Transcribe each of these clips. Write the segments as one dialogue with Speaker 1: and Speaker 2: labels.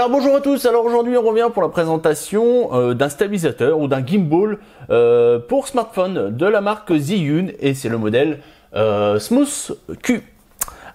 Speaker 1: Alors bonjour à tous, alors aujourd'hui on revient pour la présentation d'un stabilisateur ou d'un gimbal pour smartphone de la marque Zhiyun et c'est le modèle Smooth Q.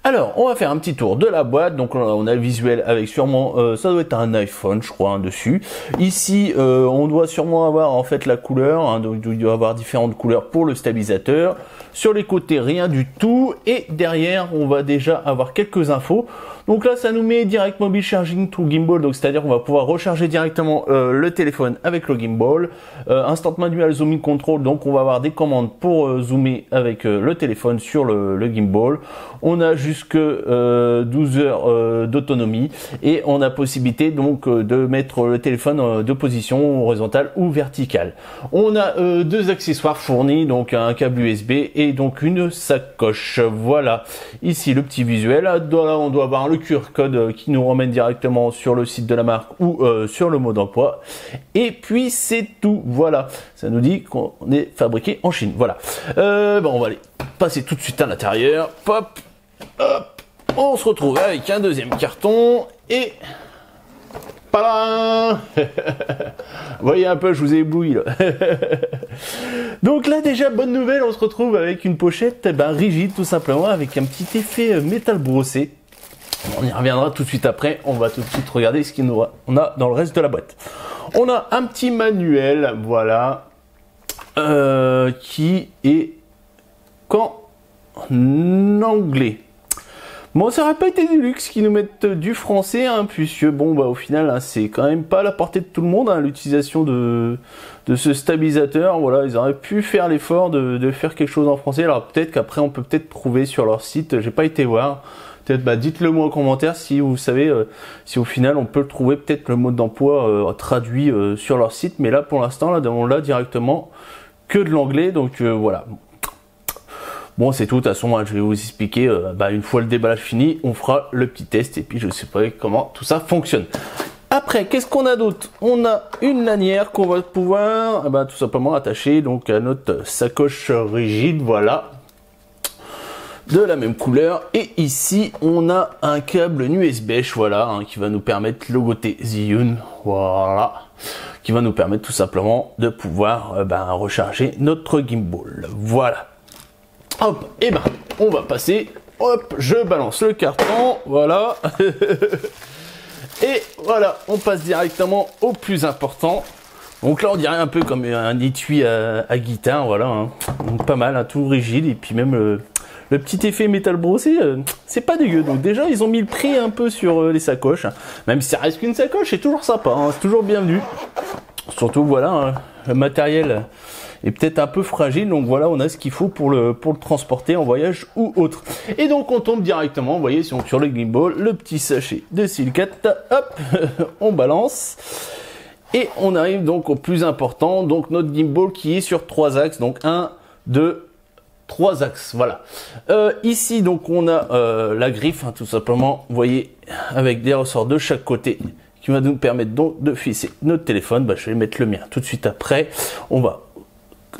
Speaker 1: Alors on va faire un petit tour de la boîte, donc on a le visuel avec sûrement, ça doit être un iPhone je crois dessus. Ici on doit sûrement avoir en fait la couleur, donc il doit y avoir différentes couleurs pour le stabilisateur. Sur les côtés rien du tout et derrière on va déjà avoir quelques infos. Donc là ça nous met direct mobile charging to gimbal, donc c'est à dire qu'on va pouvoir recharger directement le téléphone avec le gimbal. Instant manual zooming control, donc on va avoir des commandes pour zoomer avec le téléphone sur le gimbal. On a jusque 12 heures d'autonomie et on a possibilité donc de mettre le téléphone de position horizontale ou verticale. On a deux accessoires fournis, donc un câble USB et donc une sacoche. Voilà, ici le petit visuel. Là on doit avoir le QR code qui nous ramène directement sur le site de la marque ou sur le mode d'emploi. Et puis c'est tout. Voilà, ça nous dit qu'on est fabriqué en Chine. Voilà. Bon, on va aller passer tout de suite à l'intérieur. Pop, hop, on se retrouve avec un deuxième carton et Padam. Vous voyez un peu, je vous ai ébloui là. Donc là déjà, bonne nouvelle, on se retrouve avec une pochette rigide tout simplement, avec un petit effet métal brossé. On y reviendra tout de suite après, on va tout de suite regarder ce qu'on a dans le reste de la boîte. On a un petit manuel, voilà, qui est qu'en anglais. Bon, ça aurait pas été du luxe qu'ils nous mettent du français, hein, puisque bon, au final, hein, c'est quand même pas à la portée de tout le monde, hein, l'utilisation de ce stabilisateur. Voilà, ils auraient pu faire l'effort de faire quelque chose en français. Alors peut-être qu'après, on peut peut-être trouver sur leur site, j'ai pas été voir. Peut-être, dites-le moi en commentaire si vous savez, si au final on peut le trouver, peut-être le mode d'emploi traduit sur leur site. Mais là, pour l'instant, là, on l'a directement que de l'anglais, donc voilà. Bon, c'est tout. De toute façon, je vais vous expliquer. Une fois le déballage fini, on fera le petit test et puis je sais pas comment tout ça fonctionne. Après, qu'est-ce qu'on a d'autre? On a une lanière qu'on va pouvoir, tout simplement attacher donc à notre sacoche rigide. Voilà, de la même couleur. Et ici, on a un câble USB, voilà, qui va nous permettre logoter Zhiyun. Voilà, qui va nous permettre tout simplement de pouvoir recharger notre gimbal. Voilà. Hop, et on va passer, hop, je balance le carton, voilà, et voilà, on passe directement au plus important. Donc là, on dirait un peu comme un étui à guitare, voilà, hein. Donc pas mal, hein, tout rigide, et puis même le petit effet métal brossé, c'est pas dégueu. Donc déjà, ils ont mis le prix un peu sur les sacoches, hein. Même si ça reste qu'une sacoche, c'est toujours sympa, hein, c'est toujours bienvenu. Surtout, voilà, hein, le matériel est peut-être un peu fragile, donc voilà, on a ce qu'il faut pour le transporter en voyage ou autre. Et donc on tombe directement, vous voyez, sur le gimbal, le petit sachet de silicate, hop, on balance. Et on arrive donc au plus important, donc notre gimbal qui est sur 3 axes, donc 1, 2, 3 axes, voilà. Ici donc on a la griffe, hein, tout simplement, vous voyez, avec des ressorts de chaque côté, qui va nous permettre donc de fixer notre téléphone. Je vais mettre le mien tout de suite après. On va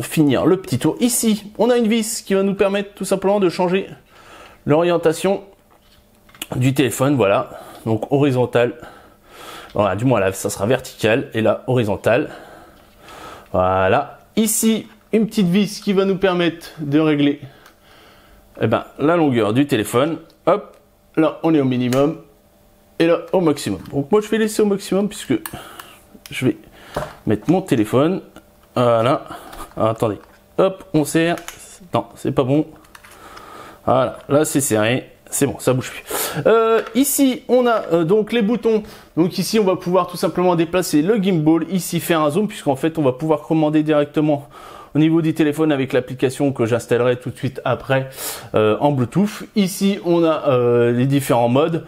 Speaker 1: finir le petit tour. Ici, on a une vis qui va nous permettre tout simplement de changer l'orientation du téléphone. Voilà, donc horizontal. Voilà, du moins là, ça sera vertical et là, horizontal. Voilà. Ici, une petite vis qui va nous permettre de régler la longueur du téléphone. Hop, là, on est au minimum. Et là, au maximum. Donc moi, je vais laisser au maximum puisque je vais mettre mon téléphone. Voilà. Alors, attendez. Hop, on serre. Non, c'est pas bon. Voilà, là, c'est serré. C'est bon, ça bouge plus. Ici, on a donc les boutons. Donc ici, on va pouvoir tout simplement déplacer le gimbal. Ici, faire un zoom puisqu'en fait, on va pouvoir commander directement au niveau du téléphone avec l'application que j'installerai tout de suite après en Bluetooth. Ici, on a les différents modes.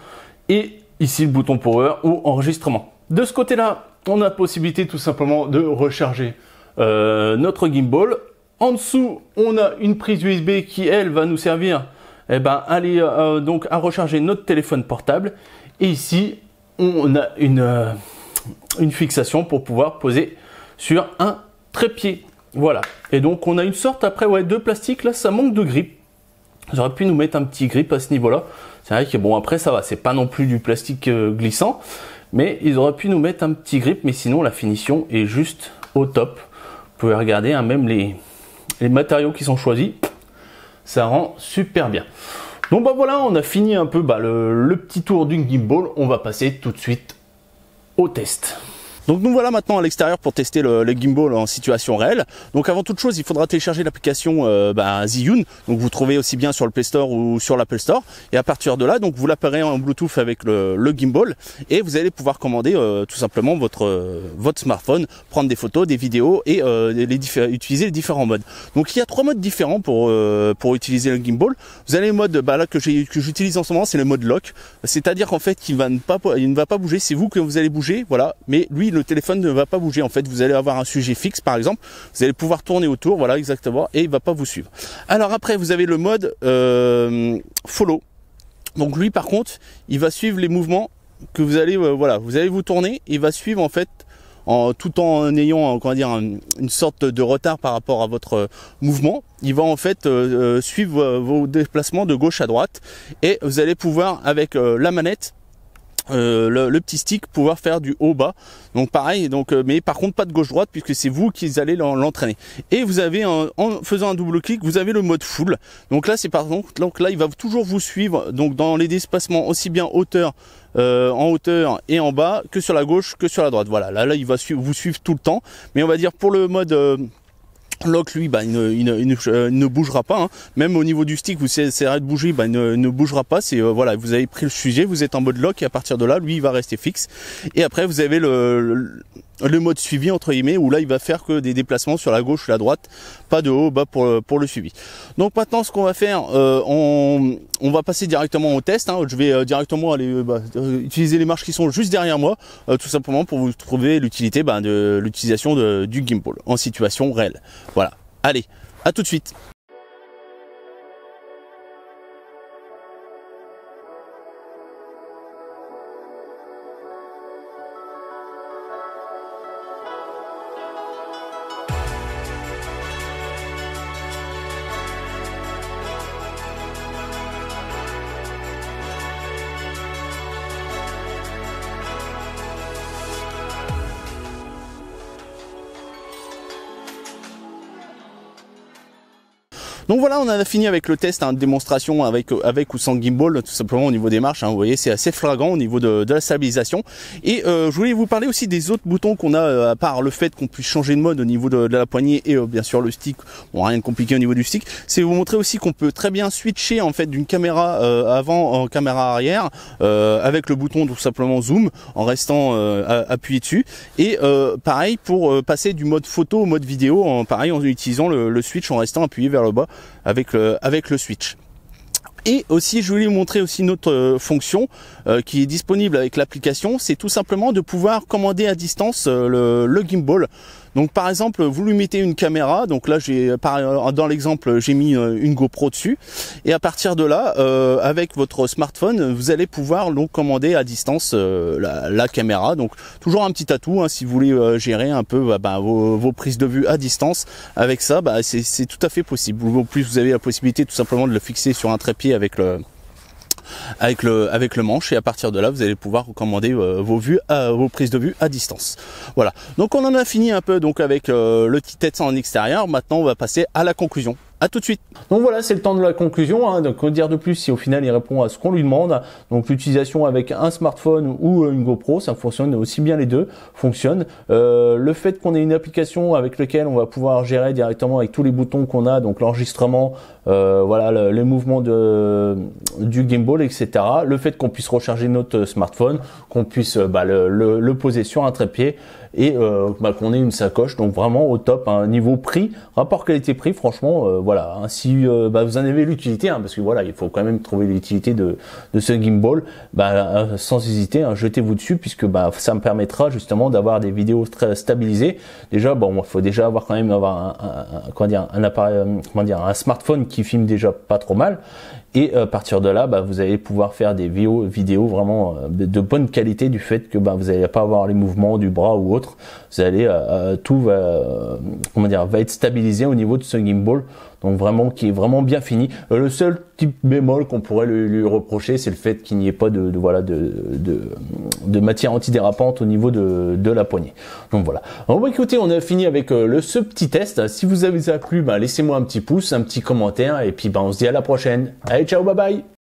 Speaker 1: Et ici, le bouton power ou enregistrement. De ce côté-là, on a la possibilité tout simplement de recharger notre gimbal. En dessous, on a une prise USB qui, elle, va nous servir donc à recharger notre téléphone portable. Et ici, on a une fixation pour pouvoir poser sur un trépied. Voilà. Et donc, on a une sorte après de plastique. Là, ça manque de grip. J'aurais pu nous mettre un petit grip à ce niveau-là. C'est vrai que bon, après ça va, c'est pas non plus du plastique glissant, mais ils auraient pu nous mettre un petit grip, mais sinon la finition est juste au top. Vous pouvez regarder, hein, même les matériaux qui sont choisis, ça rend super bien. Donc bah voilà, on a fini un peu le petit tour du gimbal. On va passer tout de suite au test. Donc nous voilà maintenant à l'extérieur pour tester le gimbal en situation réelle. Donc avant toute chose, il faudra télécharger l'application Zhiyun. Donc vous trouvez aussi bien sur le Play Store ou sur l'Apple Store. Et à partir de là, donc vous l'appareillez en Bluetooth avec le gimbal et vous allez pouvoir commander tout simplement votre smartphone, prendre des photos, des vidéos et utiliser les différents modes. Donc il y a 3 modes différents pour utiliser le gimbal. Vous avez le mode là que j'utilise en ce moment, c'est le mode lock. C'est-à-dire qu'en fait, il ne va pas bouger. C'est vous que vous allez bouger, voilà. Mais lui, le téléphone ne va pas bouger. En fait, vous allez avoir un sujet fixe, par exemple. Vous allez pouvoir tourner autour, voilà, exactement, et il va pas vous suivre. Alors après, vous avez le mode follow. Donc lui, par contre, il va suivre les mouvements que vous allez, voilà, vous allez vous tourner. Il va suivre en fait, tout en ayant, comment dire, une sorte de retard par rapport à votre mouvement. Il va en fait suivre vos déplacements de gauche à droite, et vous allez pouvoir avec la manette. Le petit stick pouvoir faire du haut bas, donc pareil, donc mais par contre pas de gauche droite puisque c'est vous qui allez l'entraîner. Et vous avez en faisant un double clic, vous avez le mode full. Donc là c'est par exemple, donc là il va toujours vous suivre donc dans les déplacements aussi bien hauteur en hauteur et en bas que sur la gauche que sur la droite. Voilà, là il va vous suivre tout le temps. Mais on va dire pour le mode lock, lui, il ne bougera pas, hein. Même au niveau du stick, vous essayerez de bouger, il ne bougera pas. C'est voilà, vous avez pris le sujet, vous êtes en mode lock, et à partir de là, lui, il va rester fixe. Et après, vous avez le mode suivi entre guillemets, où là, il va faire que des déplacements sur la gauche ou la droite, pas de haut, bas pour le suivi. Donc maintenant, ce qu'on va faire, on va passer directement au test, hein. Je vais directement aller utiliser les marches qui sont juste derrière moi, tout simplement pour vous trouver l'utilité de l'utilisation du gimbal en situation réelle. Voilà, allez, à tout de suite. Donc voilà, on en a fini avec le test, hein, de démonstration avec ou sans gimbal, tout simplement au niveau des marches, hein, vous voyez c'est assez flagrant au niveau de la stabilisation. Et je voulais vous parler aussi des autres boutons qu'on a, à part le fait qu'on puisse changer de mode au niveau de la poignée et bien sûr le stick, bon rien de compliqué au niveau du stick, c'est vous montrer aussi qu'on peut très bien switcher en fait d'une caméra avant en caméra arrière avec le bouton tout simplement zoom en restant appuyé dessus. Et pareil pour passer du mode photo au mode vidéo, pareil en utilisant le switch en restant appuyé vers le bas avec le switch. Et aussi je voulais vous montrer aussi une autre fonction qui est disponible avec l'application, c'est tout simplement de pouvoir commander à distance le gimbal. Donc par exemple vous lui mettez une caméra, donc là dans l'exemple j'ai mis une GoPro dessus, et à partir de là avec votre smartphone vous allez pouvoir donc commander à distance la caméra. Donc toujours un petit atout, hein, si vous voulez gérer un peu vos prises de vue à distance avec ça, c'est tout à fait possible. En plus vous avez la possibilité tout simplement de le fixer sur un trépied avec le manche, et à partir de là vous allez pouvoir commander vos prises de vue à distance. Voilà, donc on en a fini un peu donc avec le petit test en extérieur. Maintenant on va passer à la conclusion. À tout de suite. Donc voilà, c'est le temps de la conclusion, hein. Donc quoi dire de plus si au final il répond à ce qu'on lui demande. Donc l'utilisation avec un smartphone ou une GoPro, ça fonctionne aussi bien, les deux fonctionnent. Le fait qu'on ait une application avec laquelle on va pouvoir gérer directement avec tous les boutons qu'on a, donc l'enregistrement, voilà, les mouvements du gimbal, etc. Le fait qu'on puisse recharger notre smartphone, qu'on puisse le poser sur un trépied, et qu'on ait une sacoche, donc vraiment au top, hein. Niveau prix, rapport qualité-prix, franchement voilà, hein, si vous en avez l'utilité, hein, parce que voilà, il faut quand même trouver l'utilité de ce gimbal, sans hésiter, hein, jetez-vous dessus, puisque ça me permettra justement d'avoir des vidéos très stabilisées. Déjà il faut déjà avoir un appareil, un smartphone qui filme déjà pas trop mal. Et à partir de là, vous allez pouvoir faire des vidéos vraiment de bonne qualité, du fait que vous n'allez pas avoir les mouvements du bras ou autre. Vous allez tout va être stabilisé au niveau de ce gimbal, donc vraiment qui est vraiment bien fini. Le seul petit bémol qu'on pourrait lui reprocher, c'est le fait qu'il n'y ait pas de matière antidérapante au niveau de la poignée. Donc voilà. Bon, bah, écoutez, on a fini avec ce petit test. Si vous avez plu, bah, laissez-moi un petit pouce, un petit commentaire, et puis bah, on se dit à la prochaine. Allez, ciao, bye bye.